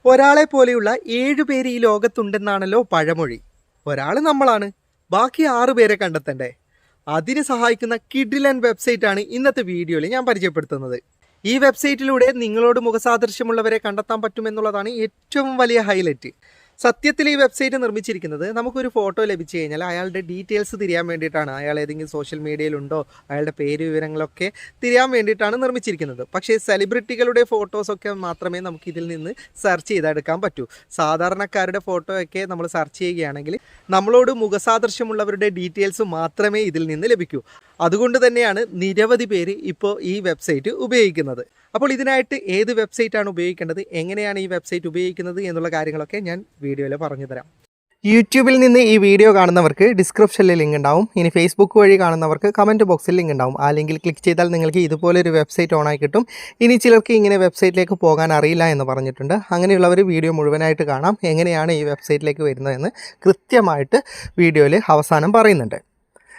ഒരാളെ പോലെയുള്ള 7 പേര് ഈ ലോകത്തുണ്ടെന്നാണല്ലോ പഴമൊഴി. ഒരാൾ നമ്മളാണ്, ബാക്കി 6 പേരെ കണ്ടെത്തണ്ടേ? അതിന് സഹായിക്കുന്ന കിഡിലൻ വെബ്സൈറ്റാണ് ഇന്നത്തെ വീഡിയോയിൽ ഞാൻ പരിചയപ്പെടുത്തുന്നത്. ഈ വെബ്സൈറ്റിലൂടെ നിങ്ങളോട് മുഖസാദൃശ്യമുള്ളവരെ കണ്ടെത്താൻ പറ്റുമെന്നുള്ളതാണ് ഏറ്റവും വലിയ ഹൈലൈറ്റ്. സത്യത്തിൽ ഈ വെബ്സൈറ്റ് നിർമ്മിച്ചിരിക്കുന്നത് നമുക്കൊരു ഫോട്ടോ ലഭിച്ചു കഴിഞ്ഞാൽ അയാളുടെ ഡീറ്റെയിൽസ് തിരിയാൻ വേണ്ടിയിട്ടാണ്. അയാൾ ഏതെങ്കിലും സോഷ്യൽ മീഡിയയിലുണ്ടോ, അയാളുടെ പേര് വിവരങ്ങളൊക്കെ തിരിയാൻ വേണ്ടിയിട്ടാണ് നിർമ്മിച്ചിരിക്കുന്നത്. പക്ഷേ സെലിബ്രിറ്റികളുടെ ഫോട്ടോസൊക്കെ മാത്രമേ നമുക്ക് ഇതിൽ നിന്ന് സെർച്ച് ചെയ്തെടുക്കാൻ പറ്റൂ. സാധാരണക്കാരുടെ ഫോട്ടോ ഒക്കെ നമ്മൾ സെർച്ച് ചെയ്യുകയാണെങ്കിൽ നമ്മളോട് മുഖസാദൃശ്യമുള്ളവരുടെ ഡീറ്റെയിൽസ് മാത്രമേ ഇതിൽ നിന്ന് ലഭിക്കൂ. അതുകൊണ്ട് തന്നെയാണ് നിരവധി പേര് ഇപ്പോൾ ഈ വെബ്സൈറ്റ് ഉപയോഗിക്കുന്നത്. അപ്പോൾ ഇതിനായിട്ട് ഏത് വെബ്സൈറ്റാണ് ഉപയോഗിക്കേണ്ടത്, എങ്ങനെയാണ് ഈ വെബ്സൈറ്റ് ഉപയോഗിക്കുന്നത് എന്നുള്ള കാര്യങ്ങളൊക്കെ ഞാൻ വീഡിയോയിൽ പറഞ്ഞു തരാം. യൂട്യൂബിൽ നിന്ന് ഈ വീഡിയോ കാണുന്നവർക്ക് ഡിസ്ക്രിപ്ഷനിൽ ലിങ്ക് ഉണ്ടാവും. ഇനി ഫേസ്ബുക്ക് വഴി കാണുന്നവർക്ക് കമൻറ്റ് ബോക്സിൽ ലിങ്ക് ഉണ്ടാവും. ആ ലിങ്കിൽ ക്ലിക്ക് ചെയ്താൽ നിങ്ങൾക്ക് ഇതുപോലൊരു വെബ്സൈറ്റ് ഓണായി കിട്ടും. ഇനി ചിലർക്ക് ഇങ്ങനെ വെബ്സൈറ്റിലേക്ക് പോകാൻ അറിയില്ല എന്ന് പറഞ്ഞിട്ടുണ്ട്. അങ്ങനെയുള്ളവർ വീഡിയോ മുഴുവനായിട്ട് കാണാം. എങ്ങനെയാണ് ഈ വെബ്സൈറ്റിലേക്ക് വരുന്നതെന്ന് കൃത്യമായിട്ട് വീഡിയോയിൽ അവസാനം പറയുന്നുണ്ട്.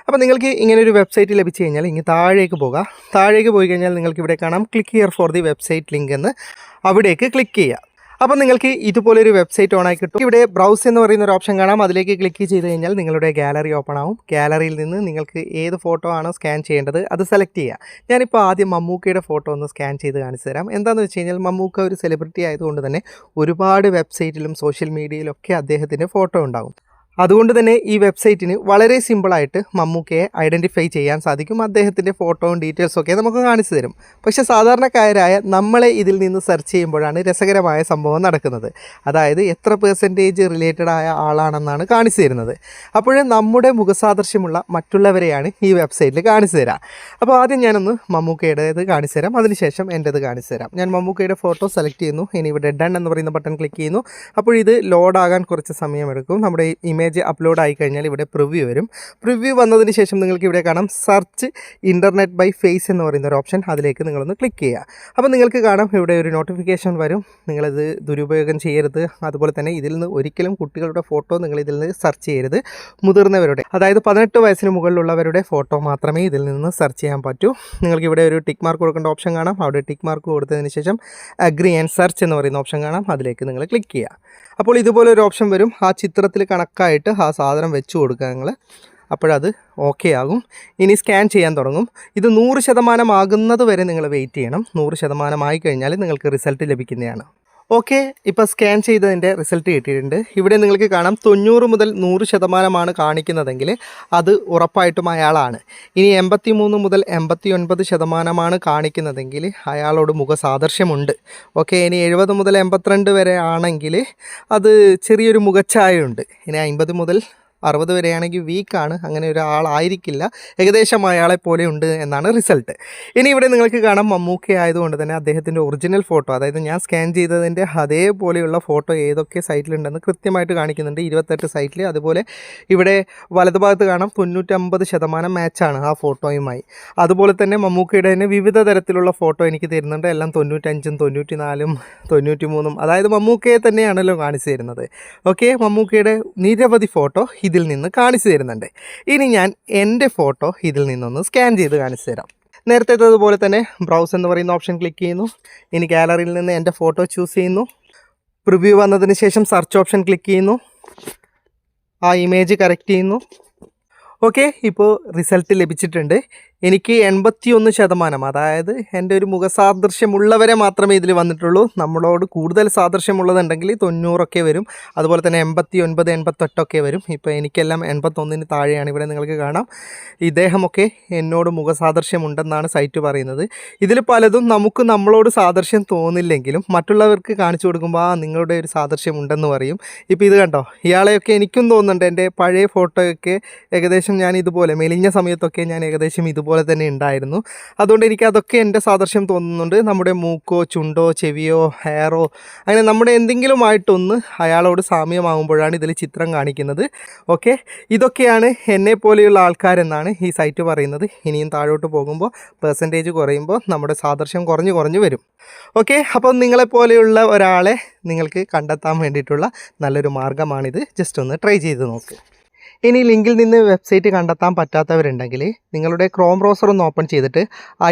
അപ്പോൾ നിങ്ങൾക്ക് ഇങ്ങനെ ഒരു വെബ്സൈറ്റ് ലഭിച്ചു കഴിഞ്ഞാൽ ഇങ്ങനെ താഴേക്ക് പോയി കഴിഞ്ഞാൽ നിങ്ങൾക്ക് ഇവിടെ കാണാം click here for the website link എന്ന്. അവിടേക്ക് ക്ലിക്ക് ചെയ്യുക. അപ്പോൾ നിങ്ങൾക്ക് ഇതുപോലൊരു വെബ്സൈറ്റ് ഓണായി കിട്ടും. ഇവിടെ ബ്രൗസ് എന്ന് പറയുന്ന ഒരു ഓപ്ഷൻ കാണാം. അതിലേക്ക് ക്ലിക്ക് ചെയ്ത് കഴിഞ്ഞാൽ നിങ്ങളുടെ ഗാലറി ഓപ്പൺ ആവും. ഗാലറിയിൽ നിന്ന് നിങ്ങൾക്ക് ഏത് ഫോട്ടോ ആണോ സ്കാൻ ചെയ്യേണ്ടത് അത് സെലക്ട് ചെയ്യുക. ഞാനിപ്പോൾ ആദ്യം മമ്മൂക്കയുടെ ഫോട്ടോ ഒന്ന് സ്കാൻ ചെയ്ത് കാണിച്ചു തരാം. എന്താണെന്ന് വെച്ച് കഴിഞ്ഞാൽ മമ്മൂക്ക ഒരു സെലിബ്രിറ്റി ആയതുകൊണ്ട് തന്നെ ഒരുപാട് വെബ്സൈറ്റിലും സോഷ്യൽ മീഡിയയിലൊക്കെ അദ്ദേഹത്തിൻ്റെ ഫോട്ടോ ഉണ്ടാകും. അതുകൊണ്ട് തന്നെ ഈ വെബ്സൈറ്റിന് വളരെ സിമ്പിളായിട്ട് മമ്മൂക്കയെ ഐഡൻറ്റിഫൈ ചെയ്യാൻ സാധിക്കും. അദ്ദേഹത്തിൻ്റെ ഫോട്ടോയും ഡീറ്റെയിൽസും ഒക്കെ നമുക്ക് കാണിച്ചു തരും. പക്ഷേ സാധാരണക്കാരായ നമ്മളെ ഇതിൽ നിന്ന് സെർച്ച് ചെയ്യുമ്പോഴാണ് രസകരമായ സംഭവം നടക്കുന്നത്. അതായത് എത്ര പെർസെൻറ്റേജ് റിലേറ്റഡ് ആയ ആളാണെന്നാണ് കാണിച്ചു തരുന്നത്. അപ്പോഴേ നമ്മുടെ മുഖസാദൃശ്യമുള്ള മറ്റുള്ളവരെയാണ് ഈ വെബ്സൈറ്റിൽ കാണിച്ചു തരാം. അപ്പോൾ ആദ്യം ഞാനൊന്ന് മമ്മൂക്കയുടേത് കാണിച്ചു തരാം. അതിനുശേഷം എൻ്റേത് കാണിച്ചു തരാം. ഞാൻ മമ്മൂക്കയുടെ ഫോട്ടോ സെലക്ട് ചെയ്യുന്നു. ഇനി ഇവിടെ ഡൺ എന്ന് പറയുന്ന ബട്ടൺ ക്ലിക്ക് ചെയ്യുന്നു. അപ്പോൾ ഇത് ലോഡാകാൻ കുറച്ച് സമയമെടുക്കും. നമ്മുടെ ഇമേജ് അപ്ലോഡ് ആയി കഴിഞ്ഞാൽ ഇവിടെ പ്രിവ്യൂ വരും. പ്രിവ്യൂ വന്നതിന് ശേഷം നിങ്ങൾക്ക് ഇവിടെ കാണാം സെർച്ച് ഇൻ്റർനെറ്റ് ബൈ ഫേസ് എന്ന് പറയുന്ന ഒരു ഓപ്ഷൻ. അതിലേക്ക് നിങ്ങളൊന്ന് ക്ലിക്ക് ചെയ്യുക. അപ്പോൾ നിങ്ങൾക്ക് കാണാം ഇവിടെ ഒരു നോട്ടിഫിക്കേഷൻ വരും. നിങ്ങളിത് ദുരുപയോഗം ചെയ്യരുത്. അതുപോലെ തന്നെ ഇതിൽ നിന്ന് ഒരിക്കലും കുട്ടികളുടെ ഫോട്ടോ നിങ്ങൾ ഇതിൽ നിന്ന് സെർച്ച് ചെയ്യരുത്. മുതിർന്നവരുടെ, അതായത് 18 വയസ്സിന് മുകളിലുള്ളവരുടെ ഫോട്ടോ മാത്രമേ ഇതിൽ നിന്ന് സെർച്ച് ചെയ്യാൻ പറ്റൂ. നിങ്ങൾക്ക് ഇവിടെ ഒരു ടിക്ക് മാർക്ക് കൊടുക്കേണ്ട ഓപ്ഷൻ കാണാം. അവിടെ ടിക്ക് മാർക്ക് കൊടുത്തതിന് ശേഷം അഗ്രി ആൻഡ് സെർച്ച് എന്ന് പറയുന്ന ഓപ്ഷൻ കാണാം. അതിലേക്ക് നിങ്ങൾ ക്ലിക്ക് ചെയ്യുക. അപ്പോൾ ഇതുപോലെ ഒരു ഓപ്ഷൻ വരും. ആ ചിത്രത്തിൽ കണക്കായിട്ട് ആ സാധനം വെച്ച് കൊടുക്കുക നിങ്ങൾ. അപ്പോഴത് ഓക്കെ ആകും. ഇനി സ്കാൻ ചെയ്യാൻ തുടങ്ങും. ഇത് 100% ആകുന്നത് വരെ നിങ്ങൾ വെയിറ്റ് ചെയ്യണം. 100% ആയി കഴിഞ്ഞാൽ നിങ്ങൾക്ക് റിസൾട്ട് ലഭിക്കുന്നതാണ്. ഓക്കെ, ഇപ്പോൾ സ്കാൻ ചെയ്തതിൻ്റെ റിസൾട്ട് കിട്ടിയിട്ടുണ്ട്. ഇവിടെ നിങ്ങൾക്ക് കാണാം 90 മുതൽ 100% കാണിക്കുന്നതെങ്കിൽ അത് ഉറപ്പായിട്ടും അയാളാണ്. ഇനി 83 മുതൽ 89% കാണിക്കുന്നതെങ്കിൽ അയാളോട് മുഖസാദൃശ്യമുണ്ട്. ഓക്കെ, ഇനി 70 മുതൽ 82 വരെ ആണെങ്കിൽ അത് ചെറിയൊരു മുഖച്ഛായയുണ്ട്. ഇനി 50 മുതൽ 60 വരെയാണെങ്കിൽ വീക്കാണ്. അങ്ങനെ ഒരാളായിരിക്കില്ല, ഏകദേശം അയാളെ പോലെ ഉണ്ട് എന്നാണ് റിസൾട്ട്. ഇനി ഇവിടെ നിങ്ങൾക്ക് കാണാം മമ്മൂക്ക ആയതുകൊണ്ട് തന്നെ അദ്ദേഹത്തിൻ്റെ ഒറിജിനൽ ഫോട്ടോ, അതായത് ഞാൻ സ്കാൻ ചെയ്തതിൻ്റെ അതേപോലെയുള്ള ഫോട്ടോ ഏതൊക്കെ സൈറ്റിലുണ്ടെന്ന് കൃത്യമായിട്ട് കാണിക്കുന്നുണ്ട്. 28 സൈറ്റിൽ. അതുപോലെ ഇവിടെ വലതുഭാഗത്ത് കാണാം 99% മാച്ചാണ് ആ ഫോട്ടോയുമായി. അതുപോലെ തന്നെ മമ്മൂക്കയുടെ തന്നെ വിവിധ തരത്തിലുള്ള ഫോട്ടോ എനിക്ക് തരുന്നുണ്ട്. എല്ലാം 95ഉം 94ഉം 93ഉം, അതായത് മമ്മൂക്കയെ തന്നെയാണല്ലോ കാണിച്ചു തരുന്നത്. ഓക്കെ, മമ്മൂക്കയുടെ നിരവധി ഫോട്ടോ ഇതിൽ നിന്ന് കാണിച്ചു തരുന്നുണ്ട്. ഇനി ഞാൻ എൻ്റെ ഫോട്ടോ ഇതിൽ നിന്നൊന്ന് സ്കാൻ ചെയ്ത് കാണിച്ചു തരാം. നേരത്തേതുപോലെ തന്നെ ബ്രൗസ് എന്ന് പറയുന്ന ഓപ്ഷൻ ക്ലിക്ക് ചെയ്യുന്നു. ഇനി ഗാലറിയിൽ നിന്ന് എൻ്റെ ഫോട്ടോ ചൂസ് ചെയ്യുന്നു. പ്രിവ്യൂ വന്നതിന് ശേഷം സെർച്ച് ഓപ്ഷൻ ക്ലിക്ക് ചെയ്യുന്നു. ആ ഇമേജ് കറക്റ്റ് ചെയ്യുന്നു. ഓക്കെ, ഇപ്പോൾ റിസൾട്ട് ലഭിച്ചിട്ടുണ്ട്. എനിക്ക് 81%, അതായത് എൻ്റെ ഒരു മുഖസാദൃശ്യമുള്ളവരെ മാത്രമേ ഇതിൽ വന്നിട്ടുള്ളൂ. നമ്മളോട് കൂടുതൽ സാദൃശ്യമുള്ളതുണ്ടെങ്കിൽ 90 വരും. അതുപോലെ തന്നെ 89, 88 വരും. ഇപ്പോൾ എനിക്കെല്ലാം 81 താഴെയാണ്. ഇവിടെ നിങ്ങൾക്ക് കാണാം ഇദ്ദേഹമൊക്കെ എന്നോട് മുഖസാദൃശ്യമുണ്ടെന്നാണ് സൈറ്റ് പറയുന്നത്. ഇതിൽ പലതും നമുക്ക് നമ്മളോട് സാദൃശ്യം തോന്നില്ലെങ്കിലും മറ്റുള്ളവർക്ക് കാണിച്ചു കൊടുക്കുമ്പോൾ നിങ്ങളുടെ ഒരു സാദൃശ്യം ഉണ്ടെന്ന് പറയും. ഇപ്പോൾ ഇത് കണ്ടോ, ഇയാളെയൊക്കെ എനിക്കും തോന്നുന്നുണ്ട്. എൻ്റെ പഴയ ഫോട്ടോയൊക്കെ ഏകദേശം ഞാൻ ഇതുപോലെ മെലിഞ്ഞ സമയത്തൊക്കെ ഞാൻ ഏകദേശം ഇതുപോലെ തന്നെ ഉണ്ടായിരുന്നു. അതുകൊണ്ട് എനിക്ക് അതൊക്കെ എൻ്റെ സാദൃശ്യം തോന്നുന്നുണ്ട്. നമ്മുടെ മൂക്കോ ചുണ്ടോ ചെവിയോ ഹെയറോ അങ്ങനെ നമ്മുടെ എന്തെങ്കിലുമായിട്ടൊന്ന് അയാളോട് സാമ്യമാകുമ്പോഴാണ് ഇതിൽ ചിത്രം കാണിക്കുന്നത്. ഓക്കെ, ഇതൊക്കെയാണ് എന്നെ പോലെയുള്ള ആൾക്കാരെന്നാണ് ഈ സൈറ്റ് പറയുന്നത്. ഇനിയും താഴോട്ട് പോകുമ്പോൾ പെർസെൻറ്റേജ് കുറയുമ്പോൾ നമ്മുടെ സാദൃശ്യം കുറഞ്ഞു വരും. ഓക്കെ, അപ്പോൾ നിങ്ങളെപ്പോലെയുള്ള ഒരാളെ നിങ്ങൾക്ക് കണ്ടെത്താൻ വേണ്ടിയിട്ടുള്ള നല്ലൊരു മാർഗ്ഗമാണിത്. ജസ്റ്റ് ഒന്ന് ട്രൈ ചെയ്ത് നോക്ക്. ഇനി ലിങ്കിൽ നിന്ന് വെബ്സൈറ്റ് കണ്ടെത്താൻ പറ്റാത്തവരുണ്ടെങ്കിൽ നിങ്ങളുടെ ക്രോം ബ്രൗസർ ഒന്ന് ഓപ്പൺ ചെയ്തിട്ട്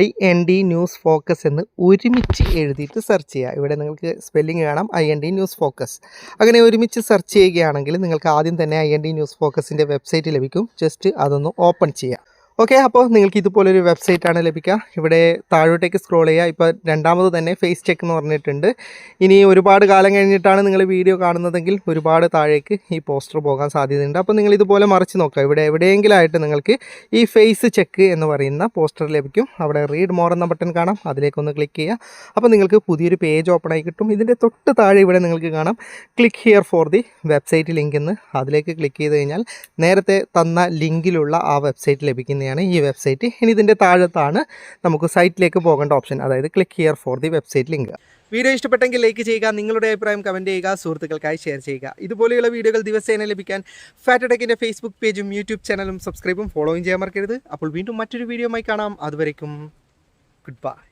IND ന്യൂസ് ഫോക്കസ് എന്ന് ഒരുമിച്ച് എഴുതിയിട്ട് സെർച്ച് ചെയ്യുക. ഇവിടെ നിങ്ങൾക്ക് സ്പെല്ലിംഗ് കാണാം, IND ന്യൂസ് ഫോക്കസ്. അങ്ങനെ ഒരുമിച്ച് സെർച്ച് ചെയ്യുകയാണെങ്കിൽ നിങ്ങൾക്ക് ആദ്യം തന്നെ IND ന്യൂസ് ഫോക്കസിൻ്റെ വെബ്സൈറ്റ് ലഭിക്കും. ജസ്റ്റ് അതൊന്ന് ഓപ്പൺ ചെയ്യുക. ഓക്കെ, അപ്പോൾ നിങ്ങൾക്ക് ഇതുപോലൊരു വെബ്സൈറ്റാണ് ലഭിക്കുക. ഇവിടെ താഴോട്ടേക്ക് സ്ക്രോൾ ചെയ്യുക. ഇപ്പോൾ രണ്ടാമത് തന്നെ ഫേസ് ചെക്ക് എന്ന് പറഞ്ഞിട്ടുണ്ട്. ഇനി ഒരുപാട് കാലം കഴിഞ്ഞിട്ടാണ് നിങ്ങൾ വീഡിയോ കാണുന്നതെങ്കിൽ ഒരുപാട് താഴേക്ക് ഈ പോസ്റ്റർ പോകാൻ സാധ്യതയുണ്ട്. അപ്പോൾ നിങ്ങൾ ഇതുപോലെ മറിച്ച് നോക്കുക. ഇവിടെ എവിടെയെങ്കിലും ആയിട്ട് നിങ്ങൾക്ക് ഈ ഫേസ് ചെക്ക് എന്ന് പറയുന്ന പോസ്റ്റർ ലഭിക്കും. അവിടെ റീഡ് മോർ എന്ന ബട്ടൺ കാണാം, അതിലേക്കൊന്ന് ക്ലിക്ക് ചെയ്യുക. അപ്പോൾ നിങ്ങൾക്ക് പുതിയൊരു പേജ് ഓപ്പൺ ആയി കിട്ടും. ഇതിൻ്റെ തൊട്ട് താഴെ ഇവിടെ നിങ്ങൾക്ക് കാണാം click here for the website link എന്ന്. അതിലേക്ക് ക്ലിക്ക് ചെയ്ത് കഴിഞ്ഞാൽ നേരത്തെ തന്ന ലിങ്കിലുള്ള ആ വെബ്സൈറ്റ് ലഭിക്കുന്ന ഈ വെബ്സൈറ്റ്. ഇനി ഇതിൻ്റെ താഴത്താണ് നമുക്ക് സൈറ്റിലേക്ക് പോകേണ്ട ഓപ്ഷൻ, അതായത് click here for the website link. Video ഇഷ്ടപ്പെട്ടെങ്കിൽ ലൈക്ക് ചെയ്യുക, നിങ്ങളുടെ അഭിപ്രായം കമൻറ്റ് ചെയ്യുക, സുഹൃത്തുക്കൾക്കായി ഷെയർ ചെയ്യുക. ഇതുപോലെയുള്ള വീഡിയോകൾ ദിവസേന ലഭിക്കാൻ ഫാറ്റ് ടെക്കിൻ്റെ ഫേസ്ബുക്ക് പേജും യൂട്യൂബ് ചാനലും സബ്സ്ക്രൈബും ഫോളോയും ചെയ്യാൻ മറക്കരുത്. അപ്പോൾ വീണ്ടും മറ്റൊരു വീഡിയോയുമായി കാണാം. അതുവരേക്കും ഗുഡ് ബൈ.